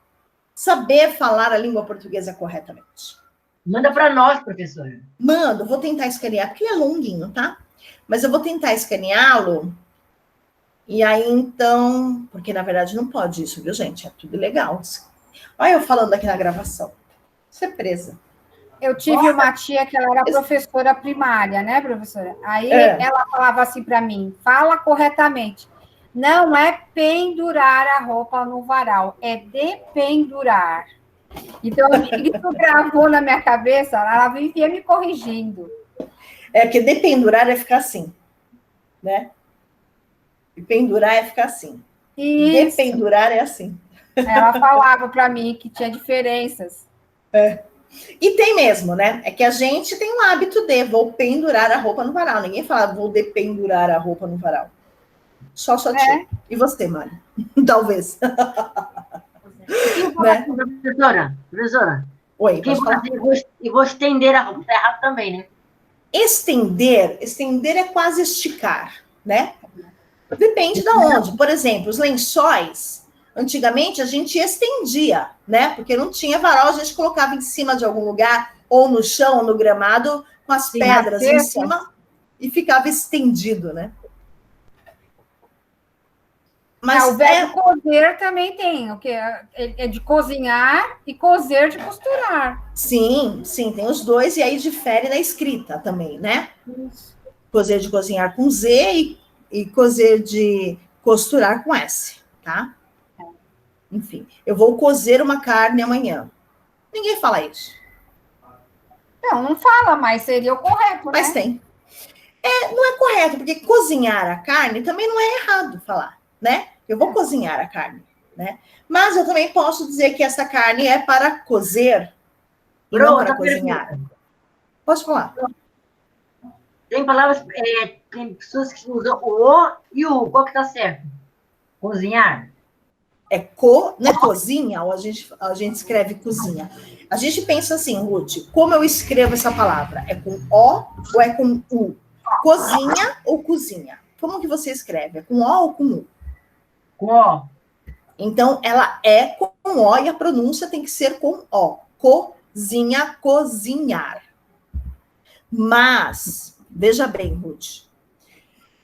saber falar a língua portuguesa corretamente. Manda para nós, professora. Mando, vou tentar escanear, porque ele é longuinho, tá? Mas eu vou tentar escaneá-lo. E aí, então... Porque, na verdade, não pode isso, viu, gente? É tudo ilegal. Olha eu falando aqui na gravação. Você é presa. Eu tive uma tia que ela era professora primária, né, professora? Aí ela falava assim para mim, fala corretamente. Não é pendurar a roupa no varal, é dependurar. Então, isso gravou na minha cabeça, ela vivia me corrigindo. É, porque dependurar é ficar assim, né? E pendurar é ficar assim. Isso. Dependurar é assim. Ela falava para mim que tinha diferenças. É. E tem mesmo, né? É que a gente tem um hábito de vou pendurar a roupa no varal. Ninguém fala vou dependurar a roupa no varal. Só sua tia. E você, Mari? Talvez. Né? Professora. Oi, quem fala assim, e vou estender a roupa. Tá errado também, né? Estender é quase esticar, né? Depende de onde. Por exemplo, os lençóis, antigamente a gente estendia, né? Porque não tinha varal, a gente colocava em cima de algum lugar, ou no chão, ou no gramado, com as pedras em cima, e ficava estendido, né? Mas o verbo cozer também tem, o que é de cozinhar e cozer de costurar. Sim, tem os dois, e aí difere na escrita também, né? Isso. Cozer de cozinhar com Z e cozer de costurar com S, tá? Enfim, eu vou cozer uma carne amanhã. Ninguém fala isso. Não fala, mas seria o correto, mas né? Tem. Não é correto, porque cozinhar a carne também não é errado falar, né? Eu vou cozinhar a carne, né? Mas eu também posso dizer que essa carne é para cozer e não para cozinhar. Posso falar? Tem palavras, tem pessoas que usam o e o. Qual que tá certo? Cozinhar? Não é cozinha, ou a gente escreve cozinha. A gente pensa assim, Ruth, como eu escrevo essa palavra? É com O ou é com U? Cozinha ou cozinha? Como que você escreve? É com O ou com U? Com O. Então, ela é com O e a pronúncia tem que ser com O. Cozinha, cozinhar. Mas, veja bem, Ruth,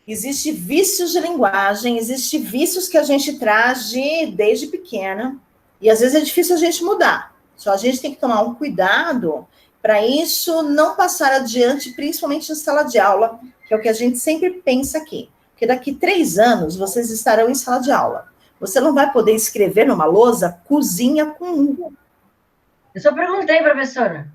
existem vícios de linguagem, existem vícios que a gente traz desde pequena, e às vezes é difícil a gente mudar. Só a gente tem que tomar um cuidado para isso não passar adiante, principalmente na sala de aula, que é o que a gente sempre pensa aqui. Porque daqui 3 anos vocês estarão em sala de aula. Você não vai poder escrever numa lousa cozinha com U. Eu só perguntei, professora.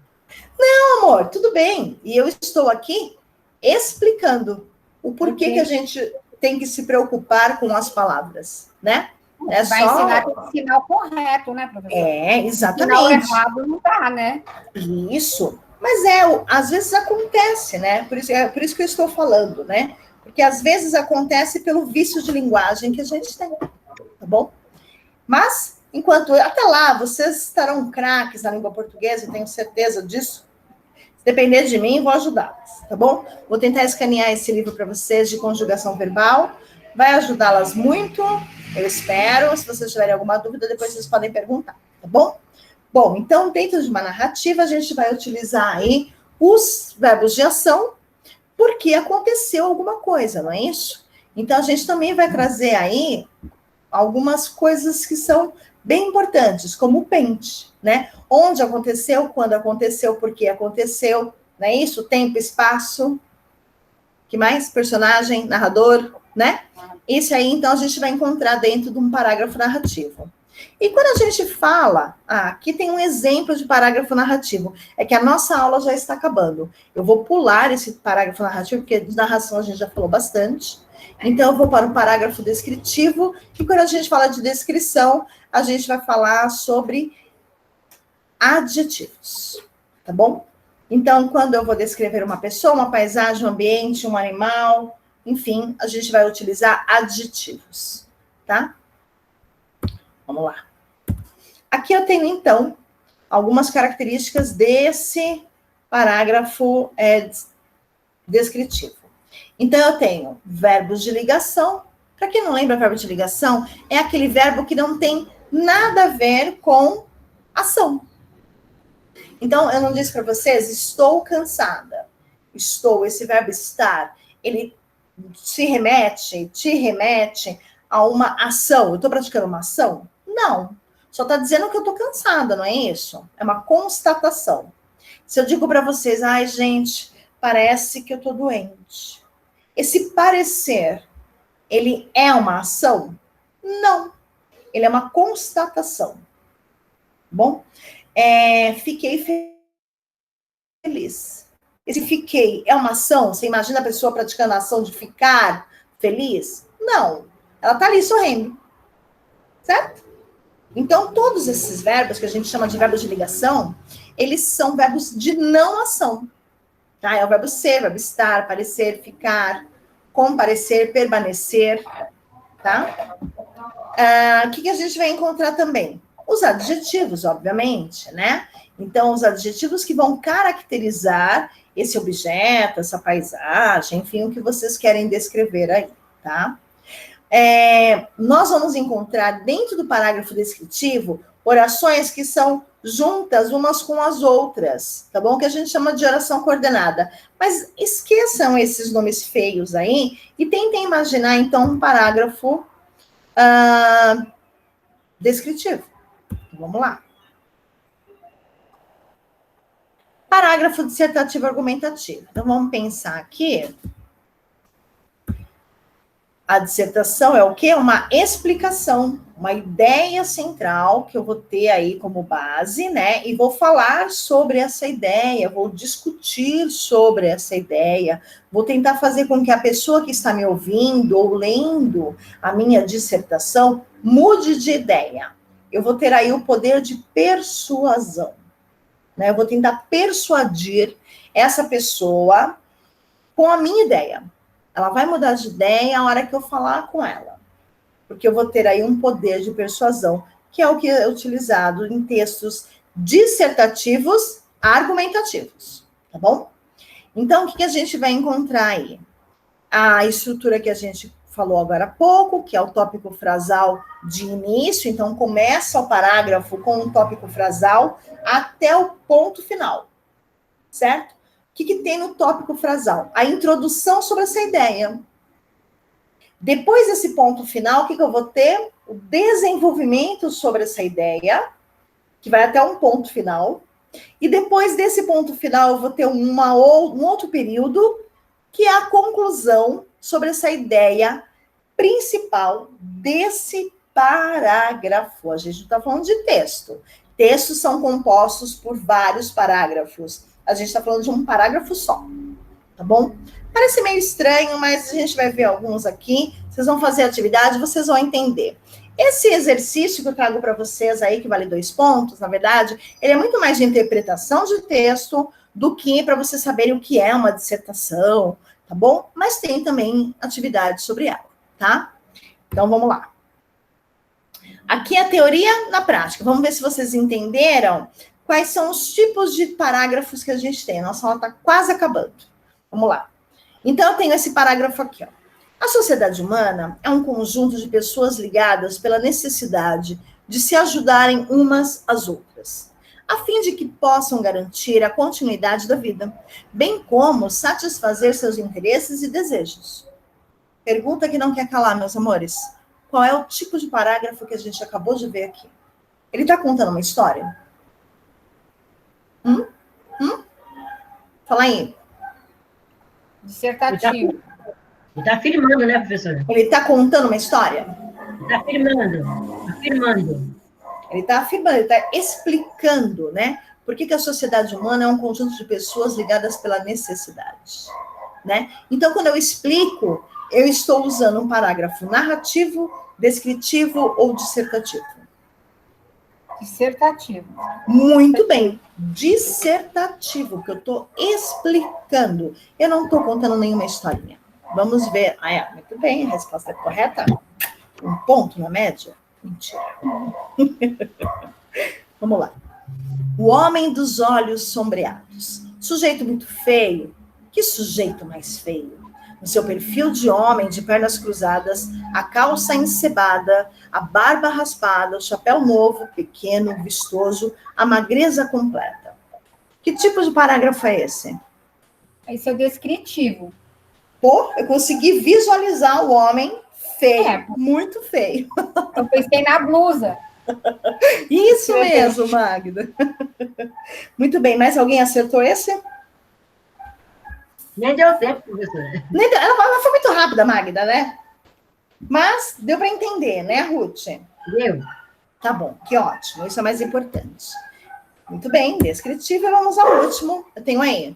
Não, amor, tudo bem. E eu estou aqui explicando o porquê que a gente tem que se preocupar com as palavras, né? Vai ensinar o correto, né, professora? Exatamente. Ensinar o errado não dá, né? Isso. Mas às vezes acontece, né? Por isso que eu estou falando, né? Porque às vezes acontece pelo vício de linguagem que a gente tem, tá bom? Mas, até lá, vocês estarão craques na língua portuguesa, eu tenho certeza disso. Se depender de mim, vou ajudá-las, tá bom? Vou tentar escanear esse livro para vocês de conjugação verbal. Vai ajudá-las muito, eu espero. Se vocês tiverem alguma dúvida, depois vocês podem perguntar, tá bom? Bom, então, dentro de uma narrativa, a gente vai utilizar aí os verbos de ação, porque aconteceu alguma coisa, não é isso? Então, a gente também vai trazer aí algumas coisas que são bem importantes, como o pente, né? Onde aconteceu, quando aconteceu, por que aconteceu, não é isso? Tempo, espaço, que mais? Personagem, narrador, né? Isso aí, então, a gente vai encontrar dentro de um parágrafo narrativo. E quando a gente fala, aqui tem um exemplo de parágrafo narrativo, é que a nossa aula já está acabando. Eu vou pular esse parágrafo narrativo, porque de narração a gente já falou bastante. Então, eu vou para o parágrafo descritivo, e quando a gente fala de descrição, a gente vai falar sobre adjetivos. tá bom? Então, quando eu vou descrever uma pessoa, uma paisagem, um ambiente, um animal, enfim, a gente vai utilizar adjetivos, tá? Vamos lá. Aqui eu tenho, então, algumas características desse parágrafo descritivo. Então, eu tenho verbos de ligação. Para quem não lembra, verbo de ligação é aquele verbo que não tem nada a ver com ação. Então, eu não disse para vocês, estou cansada. Estou, esse verbo estar, ele te remete a uma ação. Eu estou praticando uma ação? Não. Só está dizendo que eu estou cansada, não é isso? É uma constatação. Se eu digo para vocês, ai, gente, parece que eu estou doente. Esse parecer, ele é uma ação? Não. Ele é uma constatação. Bom? Fiquei feliz. Esse fiquei é uma ação? Você imagina a pessoa praticando a ação de ficar feliz? Não. Ela está ali sorrindo. Certo? Então, todos esses verbos que a gente chama de verbos de ligação, eles são verbos de não ação. Tá? É o verbo ser, verbo estar, parecer, ficar, comparecer, permanecer. Tá? O que a gente vai encontrar também? Os adjetivos, obviamente, né? Então, os adjetivos que vão caracterizar esse objeto, essa paisagem, enfim, o que vocês querem descrever aí, tá? Nós vamos encontrar dentro do parágrafo descritivo orações que são juntas umas com as outras, tá bom? Que a gente chama de oração coordenada. Mas esqueçam esses nomes feios aí e tentem imaginar, então, um parágrafo descritivo. Vamos lá. Parágrafo dissertativo argumentativo. Então, vamos pensar aqui. A dissertação é o quê? Uma explicação, uma ideia central que eu vou ter aí como base, né? E vou falar sobre essa ideia, vou discutir sobre essa ideia, vou tentar fazer com que a pessoa que está me ouvindo ou lendo a minha dissertação mude de ideia. Eu vou ter aí o poder de persuasão, né? Eu vou tentar persuadir essa pessoa com a minha ideia. Ela vai mudar de ideia a hora que eu falar com ela. Porque eu vou ter aí um poder de persuasão, que é o que é utilizado em textos dissertativos argumentativos. Tá bom? Então, o que a gente vai encontrar aí? A estrutura que a gente falou agora há pouco, que é o tópico frasal de início. Então, começa o parágrafo com um tópico frasal até o ponto final. Certo? O que tem no tópico frasal? A introdução sobre essa ideia. Depois desse ponto final, o que eu vou ter? O desenvolvimento sobre essa ideia, que vai até um ponto final. E depois desse ponto final, eu vou ter um outro período, que é a conclusão sobre essa ideia principal desse parágrafo. A gente não está falando de texto. Textos são compostos por vários parágrafos. A gente está falando de um parágrafo só, tá bom? Parece meio estranho, mas a gente vai ver alguns aqui. Vocês vão fazer a atividade, vocês vão entender. Esse exercício que eu trago para vocês aí, que vale 2 pontos, na verdade, ele é muito mais de interpretação de texto do que para vocês saberem o que é uma dissertação, tá bom? Mas tem também atividade sobre ela, tá? Então, vamos lá. Aqui é a teoria na prática. Vamos ver se vocês entenderam quais são os tipos de parágrafos que a gente tem. Nossa aula está quase acabando. Vamos lá. Então, eu tenho esse parágrafo aqui, ó. A sociedade humana é um conjunto de pessoas ligadas pela necessidade de se ajudarem umas às outras, a fim de que possam garantir a continuidade da vida, bem como satisfazer seus interesses e desejos. Pergunta que não quer calar, meus amores. Qual é o tipo de parágrafo que a gente acabou de ver aqui? Ele está contando uma história? Fala aí. Dissertativo. Ele está afirmando, né, professora? Ele está contando uma história? Está afirmando. Ele está afirmando, ele está explicando, né? Por que a sociedade humana é um conjunto de pessoas ligadas pela necessidade, né? Então, quando eu explico, eu estou usando um parágrafo narrativo, descritivo ou dissertativo. Dissertativo. Muito bem. Dissertativo, que eu estou explicando. Eu não estou contando nenhuma historinha. Vamos ver. Muito bem, a resposta é correta. Um ponto na média? Mentira. Vamos lá. O homem dos olhos sombreados. Sujeito muito feio. Que sujeito mais feio? No seu perfil de homem, de pernas cruzadas, a calça encebada, a barba raspada, o chapéu novo, pequeno, vistoso, a magreza completa. Que tipo de parágrafo é esse? Esse é o descritivo. Pô, eu consegui visualizar o homem feio, muito feio. Eu pensei na blusa. Isso mesmo, Magda. Muito bem, mais alguém acertou esse? Nem deu tempo, professora. Ela foi muito rápida, Magda, né? Mas deu para entender, né, Ruth? Deu. Tá bom, que ótimo. Isso é mais importante. Muito bem, descritivo. E vamos ao último. Eu tenho aí.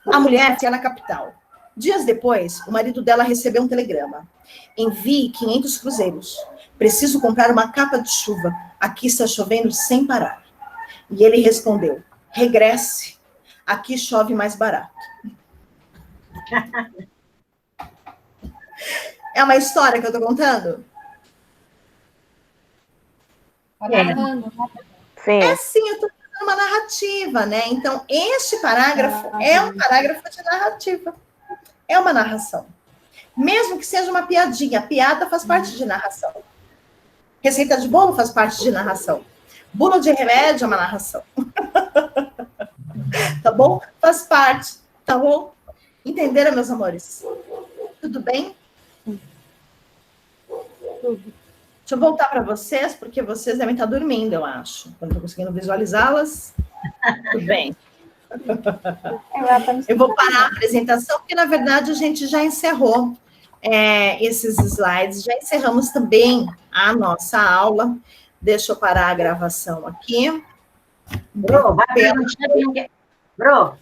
A mulher tinha na capital. Dias depois, o marido dela recebeu um telegrama. Envie 500 cruzeiros. Preciso comprar uma capa de chuva. Aqui está chovendo sem parar. E ele respondeu, regresse. Aqui chove mais barato. É uma história que eu estou contando? Sim. É sim, eu estou fazendo uma narrativa, né? Então, este parágrafo é um parágrafo de narrativa. É uma narração. Mesmo que seja uma piadinha. Piada faz parte de narração. Receita de bolo faz parte de narração. Bolo de remédio é uma narração. Tá bom? Faz parte. Tá bom? Entenderam, meus amores? Tudo bem? Tudo. Deixa eu voltar para vocês, porque vocês devem estar dormindo, eu acho. Quando estou conseguindo visualizá-las. Tudo bem. Eu vou parar a apresentação, porque, na verdade, a gente já encerrou esses slides. Já encerramos também a nossa aula. Deixa eu parar a gravação aqui. Bro, vai perguntar. Bro,